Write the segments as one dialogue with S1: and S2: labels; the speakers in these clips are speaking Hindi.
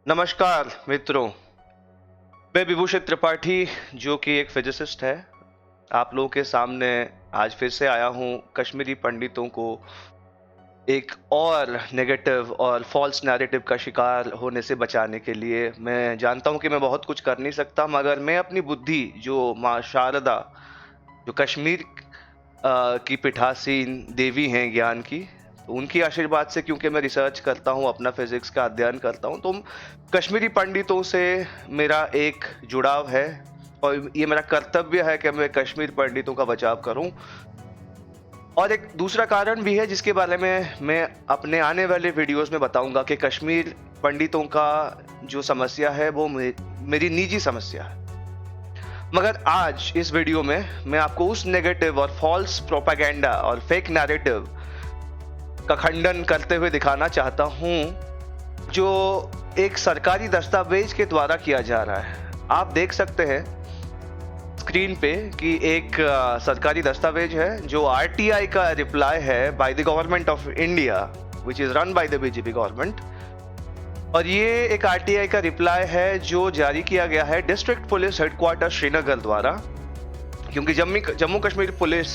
S1: नमस्कार मित्रों, मैं विभूषित त्रिपाठी जो कि एक फिजिसिस्ट है, आप लोगों के सामने आज फिर से आया हूँ कश्मीरी पंडितों को एक और नेगेटिव और फॉल्स नैरेटिव का शिकार होने से बचाने के लिए। मैं जानता हूँ कि मैं बहुत कुछ कर नहीं सकता, मगर मैं अपनी बुद्धि जो माँ शारदा, जो कश्मीर की पीठासीन देवी हैं ज्ञान की, तो उनकी आशीर्वाद से, क्योंकि मैं रिसर्च करता हूँ, अपना फिजिक्स का अध्ययन करता हूँ, तो कश्मीरी पंडितों से मेरा एक जुड़ाव है और ये मेरा कर्तव्य है कि मैं कश्मीर पंडितों का बचाव करूं। और एक दूसरा कारण भी है जिसके बारे में मैं अपने आने वाले वीडियोस में बताऊंगा कि कश्मीर पंडितों का जो समस्या है वो मेरी निजी समस्या है। मगर आज इस वीडियो में मैं आपको उस नेगेटिव और फॉल्स प्रोपागेंडा और फेक नैरेटिव का खंडन करते हुए दिखाना चाहता हूं जो एक सरकारी दस्तावेज के द्वारा किया जा रहा है। आप देख सकते हैं स्क्रीन पे कि एक सरकारी दस्तावेज है जो आरटीआई का रिप्लाई है by the government of India which is run by the BJP government. और ये एक आरटीआई का रिप्लाई है जो जारी किया गया है डिस्ट्रिक्ट पुलिस हेडक्वार्टर श्रीनगर द्वारा, क्योंकि जम्मू कश्मीर पुलिस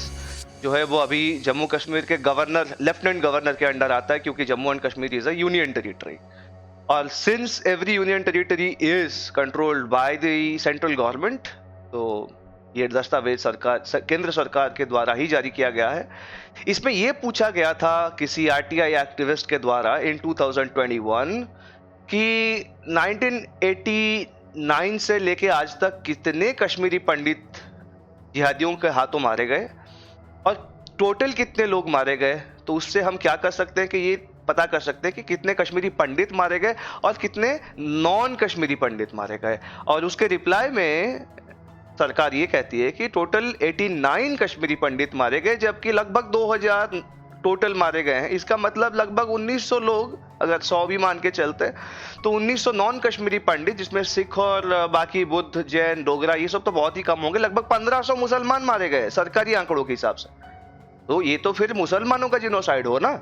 S1: जो है वो अभी जम्मू कश्मीर के गवर्नर, लेफ्टिनेंट गवर्नर के अंडर आता है, क्योंकि Jammu and Kashmir is a union territory. और since every union territory is controlled by the central government, तो ये दस्तावेज केंद्र सरकार के द्वारा ही जारी किया गया है। इसमें यह पूछा गया था किसी आरटीआई एक्टिविस्ट के द्वारा इन 2021 कि 1989 से लेके आज तक कितने कश्मीरी पंडित जिहादियों के हाथों मारे गए और टोटल कितने लोग मारे गए। तो उससे हम क्या कर सकते हैं कि ये पता कर सकते हैं कि कितने कश्मीरी पंडित मारे गए और कितने नॉन कश्मीरी पंडित मारे गए। और उसके रिप्लाई में सरकार ये कहती है कि टोटल 89 कश्मीरी पंडित मारे गए, जबकि लगभग 2000 टोटल मारे गए हैं। इसका मतलब लगभग 1900 लोग, अगर 100 भी मान के चलते तो 1900 नॉन कश्मीरी पंडित, जिसमें सिख और बाकी बुद्ध, जैन, डोगरा ये सब तो बहुत ही कम होंगे, लगभग 1500 मुसलमान मारे गए सरकारी आंकड़ों के हिसाब से। तो ये तो फिर मुसलमानों का जिनोसाइड हो ना,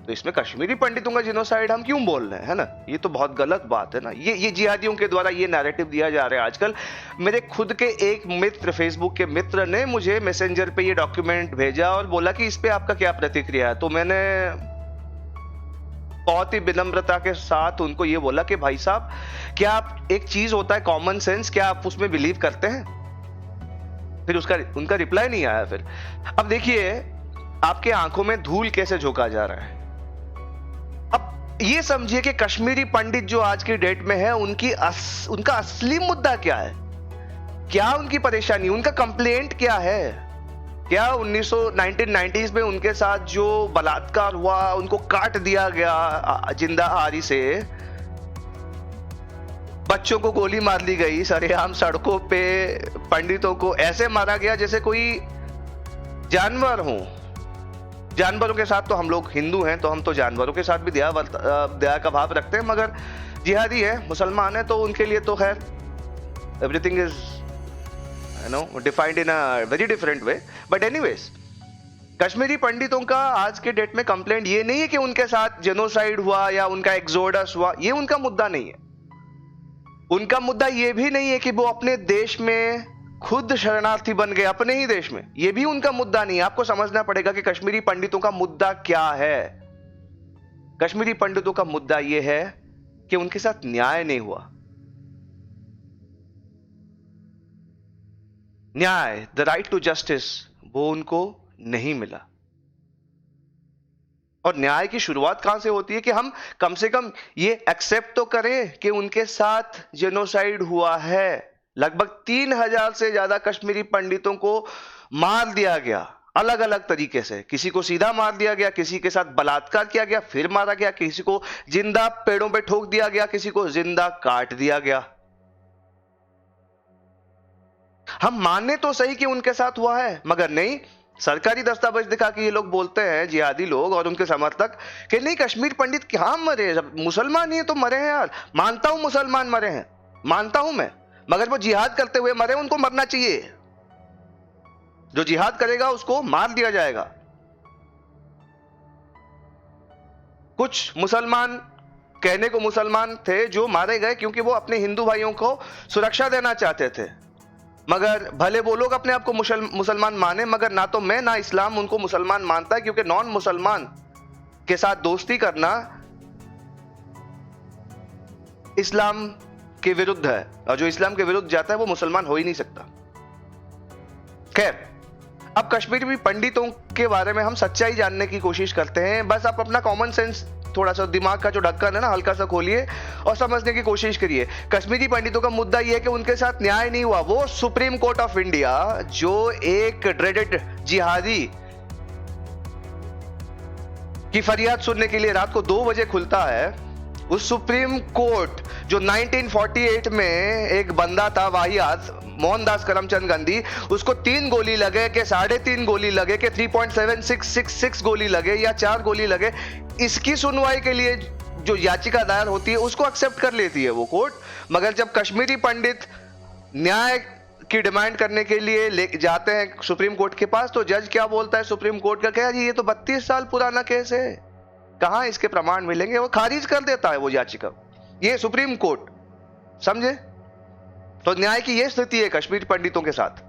S1: तो इसमें कश्मीरी पंडितों का जिनोसाइड हम क्यों बोल रहे हैं, है ना। ये तो बहुत गलत बात है ना। ये जिहादियों के द्वारा ये नैरेटिव दिया जा रहा है आजकल। मेरे खुद के एक मित्र, फेसबुक के मित्र ने मुझे मैसेंजर पे ये डॉक्यूमेंट भेजा और बोला कि इस पे आपका क्या प्रतिक्रिया है। तो मैंने बहुत ही विनम्रता के साथ उनको ये बोला कि भाई साहब, क्या आप, एक चीज होता है कॉमन सेंस, क्या आप उसमें बिलीव करते हैं? फिर उनका रिप्लाई नहीं आया। फिर अब देखिए आपके आंखों में धूल कैसे झोंका जा रहा है। ये समझिए कि कश्मीरी पंडित जो आज की डेट में है, उनका असली मुद्दा क्या है, क्या उनकी परेशानी, उनका कंप्लेंट क्या है। क्या 1990s में उनके साथ जो बलात्कार हुआ, उनको काट दिया गया जिंदा आरी से, बच्चों को गोली मार दी गई सरेआम सड़कों पे, पंडितों को ऐसे मारा गया जैसे कोई जानवर हो। जानवरों के साथ तो हम लोग हिंदू हैं, तो हम तो जानवरों के साथ भी दया का भाव रखते हैं, मगर जिहादी है, मुसलमान है, तो उनके लिए तो खैर everything is defined in a very different way. But anyways, Kashmiri पंडितों का आज के डेट में कंप्लेंट ये नहीं है कि उनके साथ जेनोसाइड हुआ या उनका एक्सोडस हुआ, ये उनका मुद्दा नहीं है। उनका मुद्दा ये भी नहीं है कि वो अपने देश में खुद शरणार्थी बन गए, अपने ही देश में, ये भी उनका मुद्दा नहीं है। आपको समझना पड़ेगा कि कश्मीरी पंडितों का मुद्दा क्या है। कश्मीरी पंडितों का मुद्दा यह है कि उनके साथ न्याय नहीं हुआ। न्याय, द राइट टू जस्टिस, वो उनको नहीं मिला। और न्याय की शुरुआत कहां से होती है कि हम कम से कम ये एक्सेप्ट तो करें कि उनके साथ जेनोसाइड हुआ है। लगभग 3000 से ज्यादा कश्मीरी पंडितों को मार दिया गया अलग अलग तरीके से। किसी को सीधा मार दिया गया, किसी के साथ बलात्कार किया गया, फिर मारा गया, किसी को जिंदा पेड़ों पे ठोक दिया गया, किसी को जिंदा काट दिया गया। हम माने तो सही कि उनके साथ हुआ है, मगर नहीं, सरकारी दस्तावेज दिखा के ये लोग बोलते हैं, जिहादी लोग और उनके समर्थक, कि नहीं कश्मीर पंडित क्या मरे, मुसलमान ही तो मरे हैं यार। मानता हूं मुसलमान मरे हैं, मानता हूं मैं, मगर वो जिहाद करते हुए मरे, उनको मरना चाहिए। जो जिहाद करेगा उसको मार दिया जाएगा। कुछ मुसलमान कहने को मुसलमान थे जो मारे गए क्योंकि वो अपने हिंदू भाइयों को सुरक्षा देना चाहते थे। मगर भले वो लोग अपने आप को मुसलमान माने, मगर ना तो मैं ना इस्लाम उनको मुसलमान मानता है, क्योंकि नॉन मुसलमान के साथ दोस्ती करना इस्लाम के विरुद्ध है, और जो इस्लाम के विरुद्ध जाता है वो मुसलमान हो ही नहीं सकता। खैर, अब कश्मीरी पंडितों के बारे में हम सच्चाई जानने की कोशिश करते हैं। बस आप अपना कॉमन सेंस, थोड़ा सा दिमाग का जो ढक्कन है ना, हल्का सा खोलिए और समझने की कोशिश करिए। कश्मीरी पंडितों का मुद्दा यह है कि उनके साथ न्याय नहीं हुआ। वो सुप्रीम कोर्ट ऑफ इंडिया, जो एक ड्रेडेड जिहादी की फरियाद सुनने के लिए रात को 2 बजे खुलता है, उस सुप्रीम कोर्ट जो 1948 में एक बंदा था वाहियात मोहनदास करमचंद गांधी, उसको 3 गोली लगे कि 3.5 गोली लगे कि 3.7666 गोली लगे या 4 गोली लगे, इसकी सुनवाई के लिए जो याचिका दायर होती है उसको एक्सेप्ट कर लेती है वो कोर्ट। मगर जब कश्मीरी पंडित न्याय की डिमांड करने के लिए ले जाते हैं सुप्रीम कोर्ट के पास, तो जज क्या बोलता है सुप्रीम कोर्ट का, कह जी ये तो 32 साल पुराना केस है, कहां इसके प्रमाण मिलेंगे, वो खारिज कर देता है वो याचिका, ये सुप्रीम कोर्ट। समझे? तो न्याय की ये स्थिति है कश्मीरी पंडितों के साथ।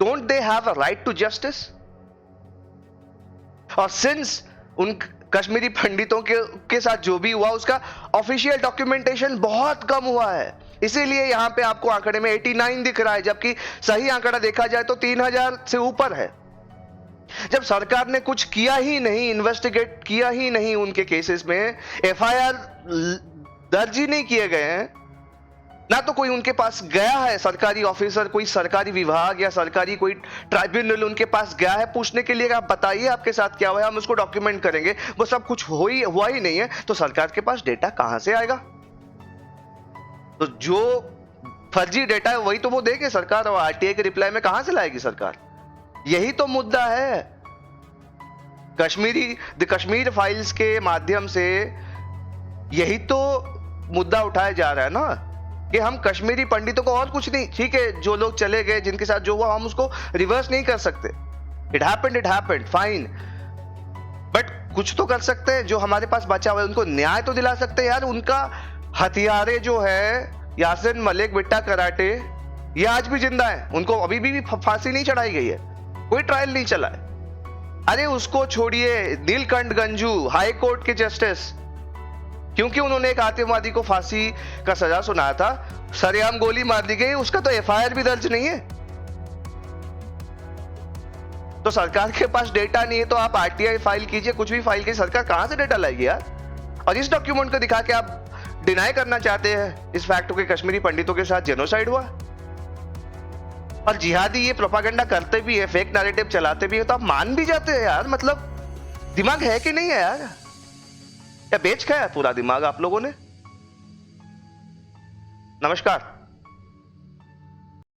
S1: Don't they have a right to justice? और सिंस उन कश्मीरी पंडितों के साथ जो भी हुआ उसका ऑफिशियल डॉक्यूमेंटेशन बहुत कम हुआ है, इसीलिए यहां पे आपको आंकड़े में 89 दिख रहा है, जबकि सही आंकड़ा देखा जाए तो 3000 से ऊपर है। जब सरकार ने कुछ किया ही नहीं, इन्वेस्टिगेट किया ही नहीं उनके केसेस में, एफआईआर दर्ज ही नहीं किए गए हैं, ना तो कोई उनके पास गया है सरकारी ऑफिसर, कोई सरकारी विभाग या सरकारी कोई ट्राइब्यूनल उनके पास गया है पूछने के लिए आप बताइए आपके साथ क्या हुआ है, हम उसको डॉक्यूमेंट करेंगे, वो सब कुछ हुआ ही नहीं है, तो सरकार के पास डेटा कहां से आएगा? तो जो फर्जी डेटा है वही तो वो देगी सरकार, और आरटीआई के रिप्लाई में कहां से लाएगी सरकार? यही तो मुद्दा है। द कश्मीर फाइल्स के माध्यम से यही तो मुद्दा उठाया जा रहा है ना, कि हम कश्मीरी पंडितों को, और कुछ नहीं, ठीक है जो लोग चले गए जिनके साथ जो हुआ हम उसको रिवर्स नहीं कर सकते, इट हैपेंड फाइन, बट कुछ तो कर सकते हैं। जो हमारे पास बचा हुआ है उनको न्याय तो दिला सकते हैं यार। उनका हथियारे जो है यासिन मलिक बिट्टा कराटे, ये आज भी जिंदा है, उनको अभी भी फांसी नहीं चढ़ाई गई है, कोई ट्रायल नहीं चला है। अरे उसको छोड़िए, नीलकंठ गंजू हाई कोर्ट के जस्टिस, क्योंकि उन्होंने एक आतंकवादी को फांसी का सजा सुनाया था, सरेआम गोली मार दी गई, उसका तो एफआईआर भी दर्ज नहीं है। तो सरकार के पास डेटा नहीं है तो आप आरटीआई फाइल कीजिए, कुछ भी फाइल कीजिए, सरकार कहां से डेटा लाएगी यार? और इस डॉक्यूमेंट को दिखा के आप डिनाई करना चाहते हैं इस फैक्ट को कि कश्मीरी पंडितों के साथ जेनोसाइड हुआ। और जिहादी ये प्रोपागेंडा करते भी है, फेक नैरेटिव चलाते भी है, तो आप मान भी जाते हैं यार। मतलब दिमाग है कि नहीं है यार? या बेच खाया पूरा दिमाग आप लोगों ने? नमस्कार।